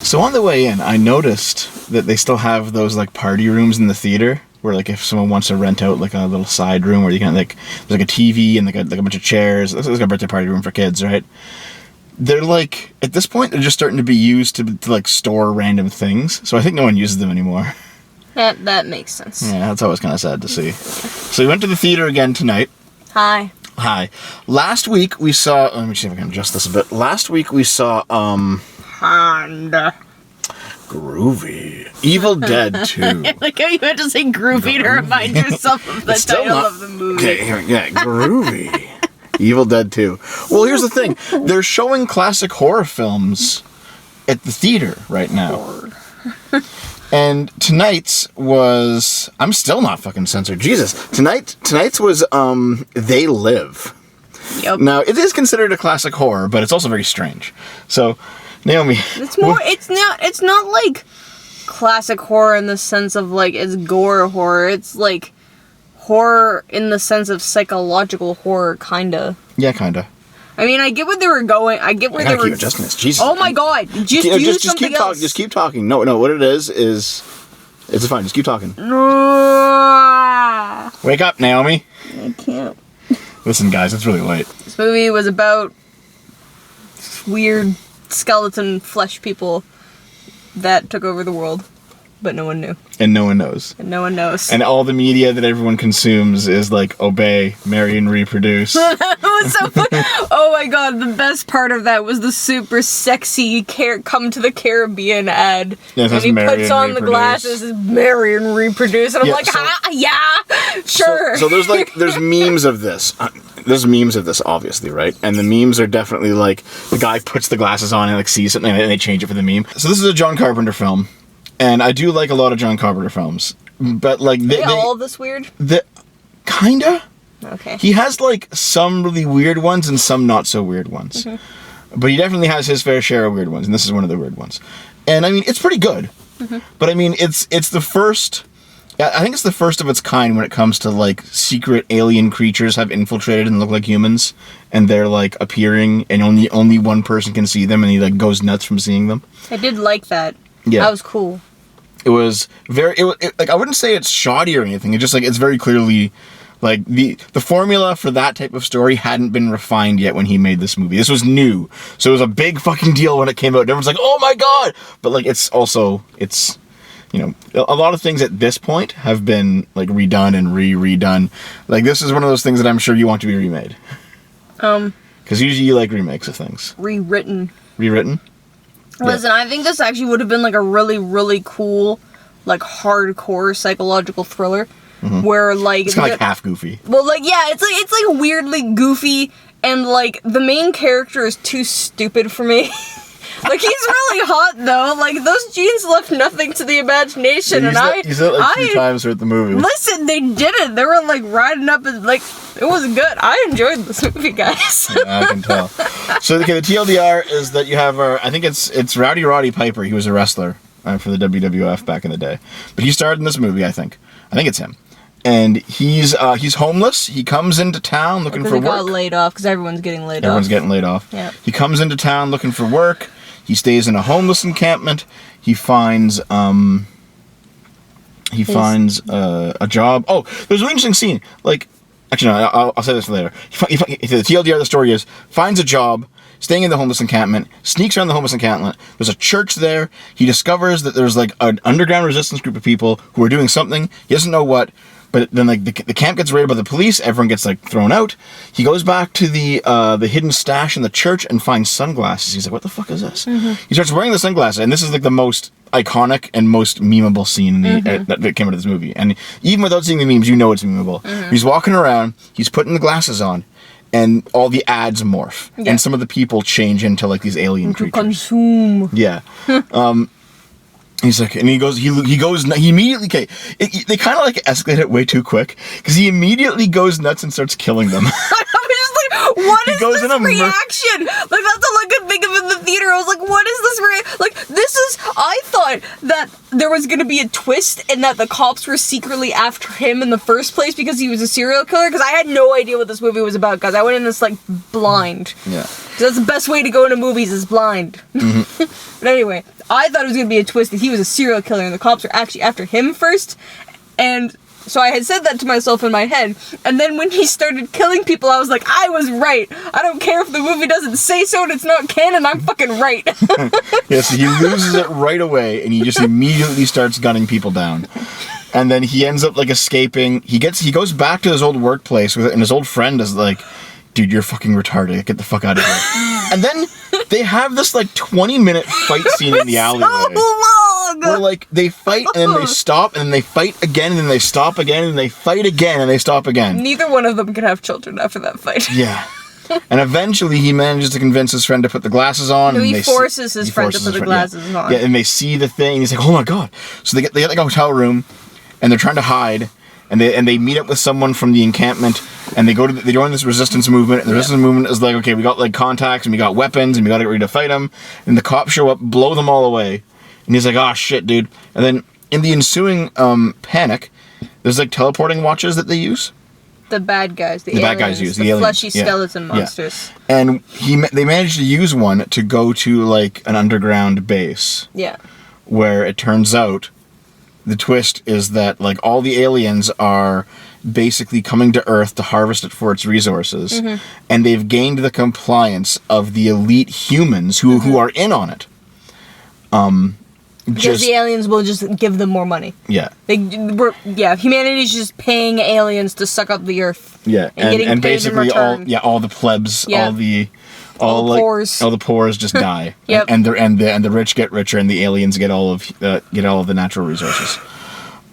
So on the way in, I noticed that they still have those like party rooms in the theater where like if someone wants to rent out like a little side room where you can like there's like a TV and like a bunch of chairs. This is like a birthday party room for kids, right? They're like at this point they're just starting to be used to like store random things. So I think no one uses them anymore. That makes sense. Yeah, that's always kind of sad to see. So we went to the theater again tonight. Hi. Last week we saw. Let me see if I can adjust this a bit. Last week we saw Groovy. Evil Dead 2. Like how you had to say groovy to remind yourself of the title of the movie. Okay, yeah, Groovy. Evil Dead 2. Well, here's the thing. They're showing classic horror films at the theater right now. And tonight's was... I'm still not fucking censored. Jesus. Tonight's was They Live. Yep. Now, it is considered a classic horror, but it's also very strange. So, Naomi... It's not like classic horror in the sense of like it's gore horror. It's like horror in the sense of psychological horror, kinda. Yeah, kinda. I mean, I get what they were going. I get where they were. Keep adjusting this. Jesus. Oh my god! Just keep talking. Just keep talking. No. What it is it's fine. Just keep talking. Wake up, Naomi. I can't. Listen, guys, it's really late. This movie was about weird skeleton flesh people that took over the world, but no one knew. And no one knows. And all the media that everyone consumes is like, obey, marry, and reproduce. That was so funny. Oh my god, the best part of that was the super sexy come to the Caribbean ad. Yes, and he puts on the glasses, is marry and reproduce. And I'm like, sure. So there's memes of this. There's memes of this, obviously, right? And the memes are definitely like, the guy puts the glasses on and like sees something and they change it for the meme. So this is a John Carpenter film. And I do like a lot of John Carpenter films, but like they all this weird. Kinda. Okay. He has like some really weird ones and some not so weird ones, but he definitely has his fair share of weird ones, and this is one of the weird ones. And I mean, it's pretty good, but I mean, it's the first. I think it's the first of its kind when it comes to like secret alien creatures have infiltrated and look like humans, and they're like appearing, and only one person can see them, and he like goes nuts from seeing them. I did like that. Yeah, that was cool. It was very, like, I wouldn't say it's shoddy or anything. It's just, like, it's very clearly, like, the formula for that type of story hadn't been refined yet when he made this movie. This was new. So it was a big fucking deal when it came out. Everyone's like, oh my god! But, like, it's, you know, a lot of things at this point have been, like, redone and redone. Like, this is one of those things that I'm sure you want to be remade. Because usually you like remakes of things. Rewritten? Yeah. Listen, I think this actually would have been like a really, really cool, like hardcore psychological thriller, where like it's kind of like half goofy. Well, like it's like weirdly goofy, and like the main character is too stupid for me. Like he's really hot though. Like those jeans left nothing to the imagination, Yeah, you said it like 3 times throughout the movie. Listen, they did it. They were like riding up and like it was good. I enjoyed this movie, guys. Yeah, I can tell. So okay, the TLDR is that you have I think it's Rowdy Roddy Piper. He was a wrestler for the WWF back in the day, but he starred in this movie. I think it's him. And he's homeless. He comes into town looking for work. He got laid off because everyone's getting laid off. Everyone's getting laid off. Yeah. He comes into town looking for work. He stays in a homeless encampment. He finds a job. Oh, there's an interesting scene. Like, actually, no, I'll say this later. The TLDR of the story is finds a job, staying in the homeless encampment, sneaks around the homeless encampment. There's a church there. He discovers that there's like an underground resistance group of people who are doing something. He doesn't know what. But then, like, the camp gets raided by the police. Everyone gets, like, thrown out. He goes back to the hidden stash in the church and finds sunglasses. He's like, what the fuck is this? He starts wearing the sunglasses, and this is, like, the most iconic and most memeable scene that came out of this movie. And even without seeing the memes, you know it's memeable. He's walking around. He's putting the glasses on. And all the ads morph. Yeah. And some of the people change into, like, these alien creatures. Consume. Yeah. He's like, and he immediately, okay, they kind of like escalate it way too quick, because he immediately goes nuts and starts killing them. I was just like, what is this reaction? Like, that's all I could think of in the theater. I was like, what is this reaction? Like, I thought that there was going to be a twist and that the cops were secretly after him in the first place because he was a serial killer, because I had no idea what this movie was about, guys. I went in this, like, blind. Yeah. That's the best way to go into movies, is blind. But anyway, I thought it was going to be a twist that he was a serial killer and the cops are actually after him first. And so I had said that to myself in my head. And then when he started killing people, I was like, I was right. I don't care if the movie doesn't say so and it's not canon, I'm fucking right. Yeah, so he loses it right away and he just immediately starts gunning people down. And then he ends up like escaping. He goes back to his old workplace with it, and his old friend is like, dude, you're fucking retarded. Get the fuck out of here. And then they have this like 20-minute fight scene in the alleyway. So long! Where like they fight and then they stop and then they fight again and then they stop again and they fight again and they stop again. Neither one of them could have children after that fight. Yeah. And eventually he manages to convince his friend to put the glasses on. No, and he forces his friend to put the glasses on. Yeah, and they see the thing. He's like, oh my god. So they get like a hotel room and they're trying to hide. And they meet up with someone from the encampment, and they join this resistance movement. And the resistance movement is like, okay, we got like contacts, and we got weapons, and we got to get ready to fight them. And the cops show up, blow them all away, and he's like, oh shit, dude. And then in the ensuing panic, there's like teleporting watches that they use. The bad guys, the bad guys use the aliens. fleshy skeleton monsters. Yeah. And they managed to use one to go to like an underground base. Yeah. Where it turns out. The twist is that, like, all the aliens are basically coming to Earth to harvest it for its resources, and they've gained the compliance of the elite humans who are in on it. Because the aliens will just give them more money. Yeah. Humanity's just paying aliens to suck up the Earth. Yeah, and basically all the plebs, all the poors just die. Yep. And the rich get richer, and the aliens get all of the natural resources.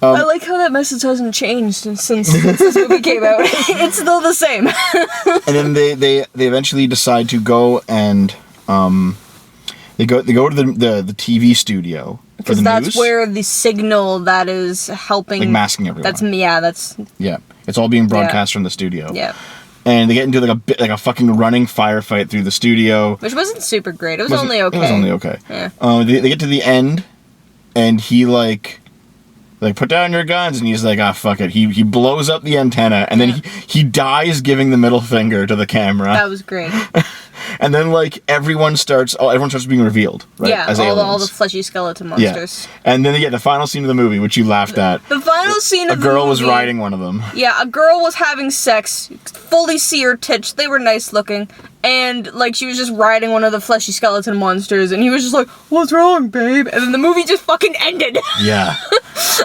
I like how that message hasn't changed since this movie came out. It's still the same. And then they eventually decide to go and they go to the TV studio for the news. Because that's where the signal that is helping, like, masking everyone. It's all being broadcast from the studio. Yeah. And they get into like a fucking running firefight through the studio, which wasn't super great. It was only okay. It was only okay. Yeah. They get to the end, and he like put down your guns, and he's like, ah, fuck it. He blows up the antenna, and then he dies giving the middle finger to the camera. That was great. And then like everyone starts being revealed, right? Yeah, as all the fleshy skeleton monsters. Yeah. And then they get the final scene of the movie, which you laughed at. The final scene of the movie. A girl was riding one of them. Yeah, a girl was having sex. Fully see her tits. They were nice looking. And, like, she was just riding one of the fleshy skeleton monsters, and he was just like, what's wrong, babe? And then the movie just fucking ended. Yeah.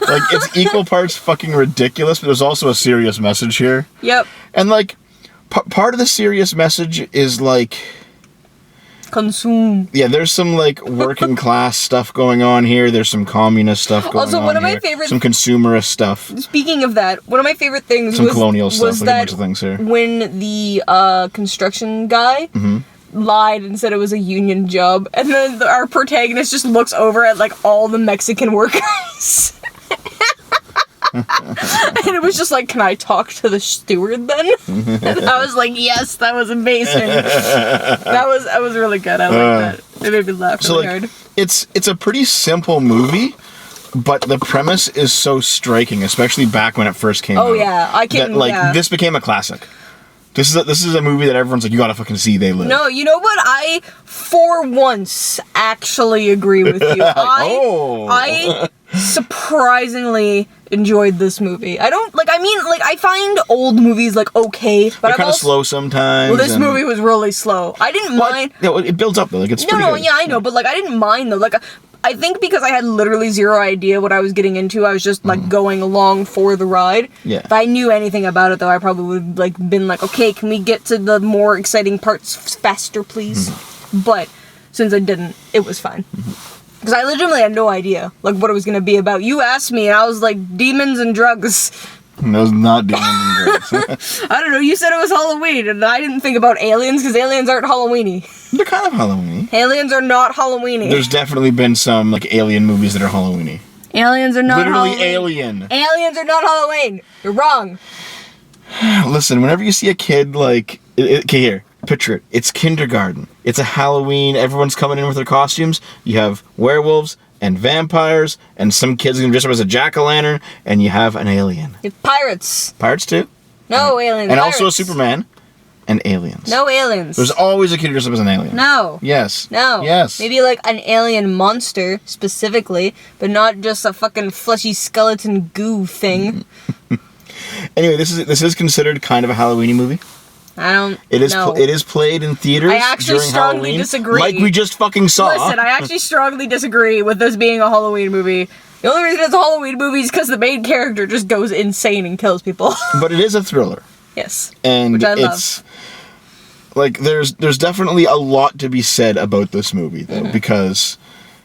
Like, it's equal parts fucking ridiculous, but there's also a serious message here. Yep. And, like, part of the serious message is, like... Consume. Yeah, there's some, like, working class stuff going on here. There's some communist stuff going on Also, one of my favorite... Some consumerist stuff. Speaking of that, one of my favorite things some colonial stuff. Was that things here. When the construction guy lied and said it was a union job, and then our protagonist just looks over at, like, all the Mexican workers. And it was just like, can I talk to the steward then? And I was like, yes, that was amazing. That was really good. I like that. It made me laugh really hard. It's a pretty simple movie, but the premise is so striking, especially back when it first came out. Oh yeah, I can. This became a classic. This is a movie that everyone's like, you gotta fucking see. They live. No, you know what? I, for once, actually agree with you. I surprisingly enjoyed this movie. I find old movies, like, okay, but they're kind of slow sometimes. Well, this movie was really slow. I didn't mind. It builds up, though. Like, it's pretty good. Yeah, I know, but, like, I didn't mind, though. Like, I think because I had literally zero idea what I was getting into, I was just, like, going along for the ride. Yeah. If I knew anything about it, though, I probably would have, like, been like, okay, can we get to the more exciting parts faster, please? But since I didn't, it was fine. Because I legitimately had no idea, like, what it was going to be about. You asked me, and I was like, demons and drugs. No, it's not demons and drugs. I don't know, you said it was Halloween, and I didn't think about aliens, because aliens aren't Halloweeny. They're kind of Halloweeny. Aliens are not Halloweeny. There's definitely been some, like, alien movies that are Halloweeny. Aliens are not Literally Halloween. alien. Aliens are not Halloween. You're wrong. Listen, whenever you see a kid, like... Okay, here. Picture it. It's kindergarten. It's a Halloween. Everyone's coming in with their costumes. You have werewolves and vampires, and some kids are going to dress up as a jack-o'-lantern, and you have an alien. It's pirates. Pirates, too? No, aliens. And pirates. also a Superman. and aliens. No aliens. There's always a kid who dresses up as an alien. No. Yes. No. Yes. Maybe like an alien monster specifically, but not just a fucking fleshy skeleton goo thing. Anyway, this is considered kind of a Halloween movie. I don't It is know. it is played in theaters. I actually during strongly Halloween, disagree. Like we just fucking saw. Listen, I actually strongly disagree with this being a Halloween movie. The only reason it's a Halloween movie is because the main character just goes insane and kills people. But it is a thriller. Yes. And which I it's love. like there's definitely a lot to be said about this movie though, because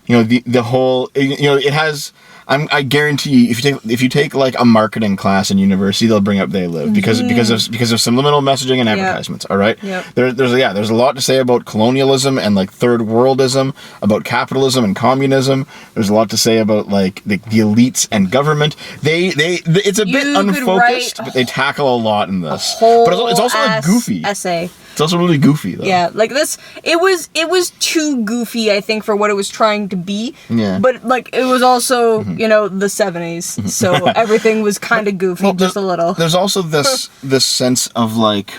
the whole it has. I guarantee you, if you take like a marketing class in university, they'll bring up They Live because of subliminal messaging and advertisements. All right, there's a lot to say about colonialism and like third worldism, about capitalism and communism. There's a lot to say about like the elites and government. It's a bit unfocused, but they tackle a lot in this. But it's also like goofy essay. It's also really goofy though. Yeah, like this, it was too goofy, I think, for what it was trying to be. Yeah. But like, it was also, the 70s, so everything was kind of goofy, just a little. There's also this sense of like,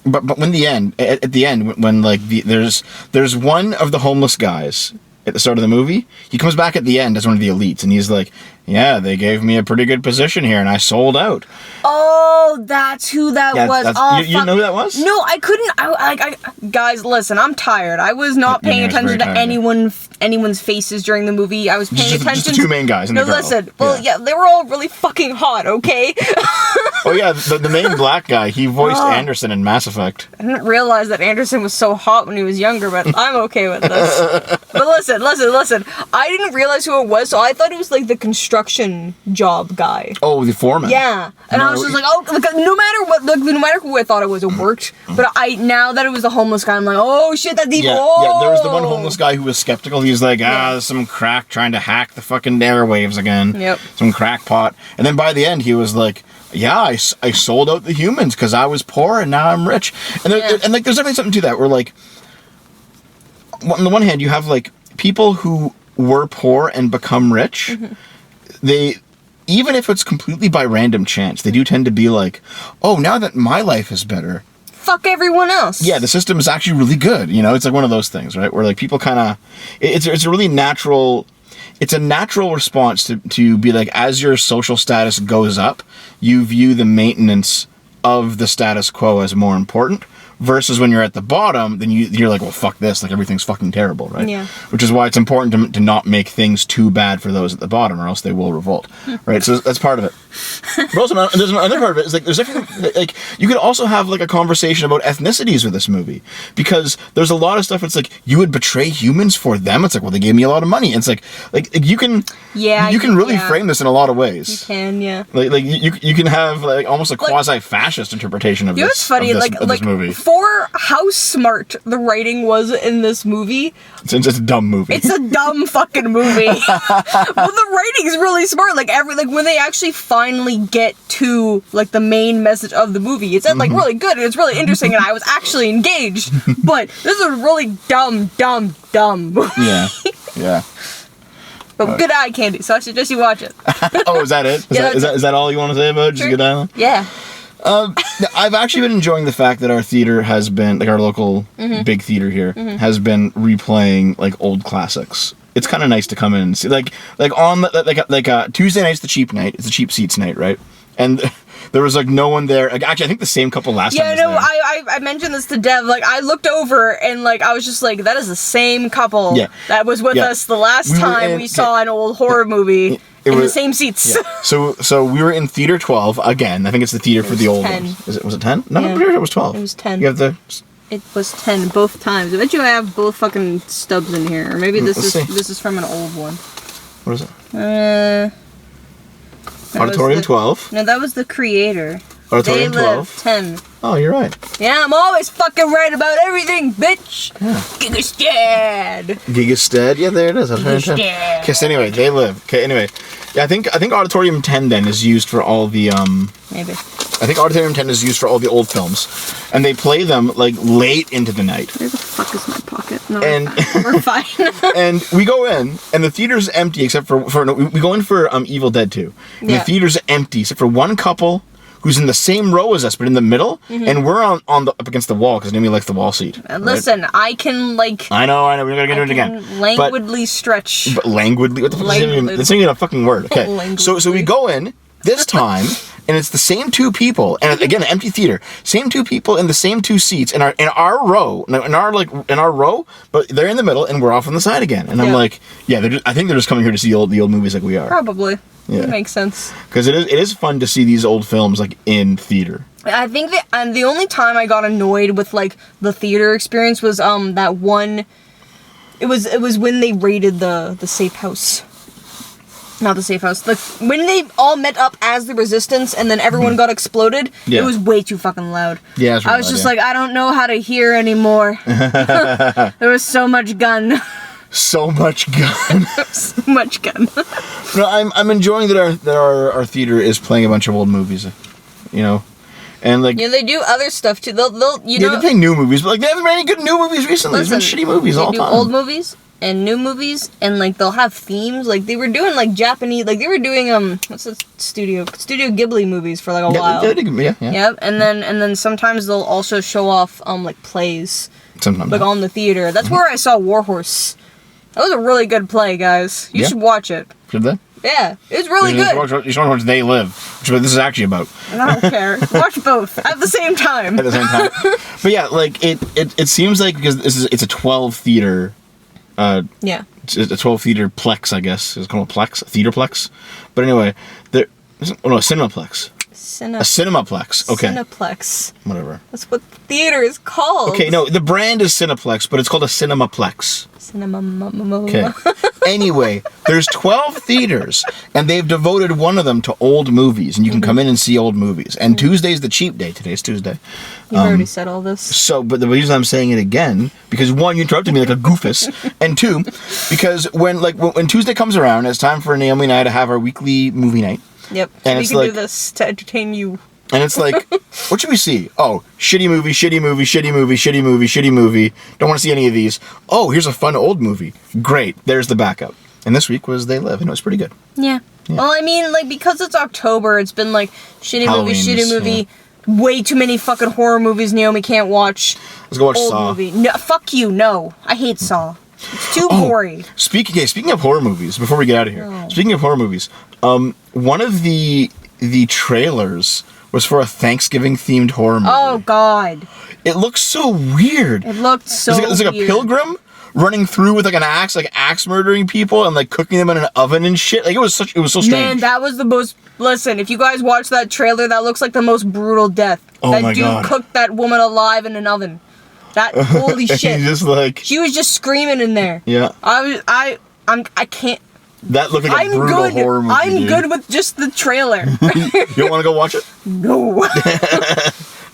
but when at the end, when like there's one of the homeless guys at the start of the movie, he comes back at the end as one of the elites, and he's like, yeah, they gave me a pretty good position here, and I sold out. Oh, that's who that was. Oh, you know who that was? No, I couldn't. I guys, listen, I'm tired. I was not paying attention to anyone's faces during the movie. I was paying attention. Just the two main guys. And the girl. Listen. Well, yeah, they were all really fucking hot. Okay. Oh yeah, the main black guy. He voiced Anderson in Mass Effect. I didn't realize that Anderson was so hot when he was younger, but I'm okay with this. But listen. I didn't realize who it was, so I thought it was like the construction job guy. Oh, the foreman. Yeah, and I was just like, oh, no matter who I thought it was, it worked. But now that it was the homeless guy, I'm like, oh shit, that's the Yeah, there was the one homeless guy who was skeptical. He's like, there's some crack trying to hack the fucking airwaves again. Yep. Some crackpot. And then by the end, he was like, yeah, I sold out the humans because I was poor and now I'm rich. And and like, there's definitely something to that. Where like, on the one hand, you have like people who were poor and become rich. Mm-hmm. They, even if it's completely by random chance, they do tend to be like, oh, now that my life is better, fuck everyone else. Yeah, the system is actually really good. It's like one of those things, right? Where like people kind of, it's a really natural, it's a natural response to be like, as your social status goes up, you view the maintenance of the status quo as more important. Versus when you're at the bottom, then you're like, well, fuck this, like everything's fucking terrible, right? Yeah. Which is why it's important to not make things too bad for those at the bottom, or else they will revolt, right? So that's part of it. But also, there's another part of it. Is like there's everything. Like you could also have like a conversation about ethnicities with this movie, because there's a lot of stuff. It's like you would betray humans for them. It's like, well, they gave me a lot of money. And it's like you can really frame this in a lot of ways. You can, yeah. Like you can have like almost a quasi-fascist interpretation of this. It's funny, of this movie. For how smart the writing was in this movie. It's a dumb movie. It's a dumb fucking movie. Well, the writing's really smart. Like when they actually finally get to like the main message of the movie, it's like really good and it's really interesting and I was actually engaged. But this is a really dumb movie. Yeah. But good eye candy, so I suggest you watch it. Oh, is that it? Is that all you want to say about it? Just good eye? Yeah. I've actually been enjoying the fact that our theater has been, like our local big theater here, has been replaying like old classics. It's kind of nice to come in and see, like on Tuesday night's the cheap night. It's the cheap seats night, right? And there was like no one there. Like, actually, I think the same couple last time. Yeah, no, I mentioned this to Dev. Like, I looked over and like I was just like, that is the same couple that was with us the last time we saw an old horror movie. In the same seats. Yeah. So we were in theater 12 again. I think it's the theater for the old ones. Was it 10? No, I'm pretty sure it was 12. It was 10. You have It was 10 both times. I bet you I have both fucking stubs in here, or maybe this is from an old one. What is it? Auditorium 12. No, that was the creator. Auditorium 12. 10. Oh, you're right. Yeah, I'm always fucking right about everything, bitch. Yeah. Gigastad. Yeah, there it is. Okay, so anyway, They Live. Okay, anyway. Yeah, I think Auditorium 10 then is used for all the Maybe. I think Auditorium 10 is used for all the old films, and they play them like late into the night. Where the fuck is my pocket? No, and we're fine. And we go in, and the theater's empty except for we go in for Evil Dead 2. And the theater's empty except for one couple who's in the same row as us, but in the middle, and we're on the up against the wall because Naomi likes the wall seat. Listen, I can like. I know. We're gonna get into it again. Languidly stretch. But languidly, what the fuck? That's not even a fucking word. Okay, so we go in this time, and it's the same two people, and again, an empty theater, same two people in the same two seats in our row, but they're in the middle, and we're off on the side again. And I'm like, yeah, I think they're just coming here to see the old movies like we are. Probably. Yeah. It makes sense. Because it is fun to see these old films like in theater. I think that the only time I got annoyed with like the theater experience was that one. It was when they raided the safe house. Not the safe house. Like when they all met up as the resistance and then everyone got exploded. Yeah. It was way too fucking loud. Yeah, that's right, I was just like, I don't know how to hear anymore. There was so much gun. So much gun. So much gun. No, I'm enjoying that our theater is playing a bunch of old movies, you know, and like they do other stuff too. They'll they play new movies, but like they haven't made any good new movies recently. There's been shitty movies all the time. They do old movies and new movies, and like they'll have themes. Like they were doing like Japanese, like they were doing what's the Studio Ghibli movies for like a while. Yeah. Yep, and then sometimes they'll also show off like plays. Sometimes like on the theater. That's where I saw Warhorse. That was a really good play, guys. You should watch it. Should they? Yeah, it's really good. You should watch They Live, which is what this is actually about. I don't care. Watch both at the same time. At the same time. But yeah, like it seems like because it's a 12 theater. Yeah. It's a 12 theater plex, I guess. It's called a plex, a theater plex. But anyway, a cinemaplex. A Cinemaplex. Okay. Cineplex. Whatever. That's what theater is called. Okay, no, the brand is Cineplex, but it's called a Cinemaplex. Okay. Anyway, there's 12 theaters, and they've devoted one of them to old movies, and you can come in and see old movies. And Tuesday's the cheap day. Today's Tuesday. You've already said all this. So, but the reason I'm saying it again, because one, you interrupted me like a goofus, and two, because when Tuesday comes around, it's time for Naomi and I to have our weekly movie night. Yep. And we can do this to entertain you. And it's like, what should we see? Oh, shitty movie, shitty movie, shitty movie, shitty movie, shitty movie. Don't want to see any of these. Oh, here's a fun old movie. Great. There's the backup. And this week was They Live, and it was pretty good. Yeah. Well, I mean, like, because it's October, it's been like, shitty movie, way too many fucking horror movies Naomi can't watch. Let's go watch old Saw. Movie. No, fuck you, no. I hate Saw. It's too gory. Speaking of horror movies, before we get out of here, speaking of horror movies, one of the trailers was for a Thanksgiving-themed horror movie. Oh, God. It looks so weird. It looked so weird. It's like a pilgrim running through with like an axe, like axe murdering people and like cooking them in an oven and shit. Like it was so strange. Man, that was the most. Listen, if you guys watch that trailer, that looks like the most brutal death. Oh that my God. Dude cooked that woman alive in an oven. That holy shit. Just like she was just screaming in there. Yeah. I can't. That looked like a brutal horror movie. I'm good with just the trailer. You don't want to go watch it? No.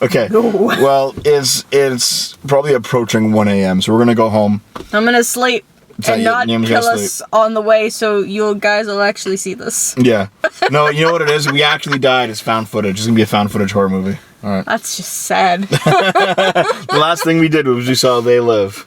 Okay. No. Well, it's probably approaching 1 a.m., so we're gonna go home. I'm gonna sleep and not kill us on the way, so you guys will actually see this. Yeah. No, you know what it is? We actually died. It's found footage. It's gonna be a found footage horror movie. All right. That's just sad. The last thing we did was we saw They Live.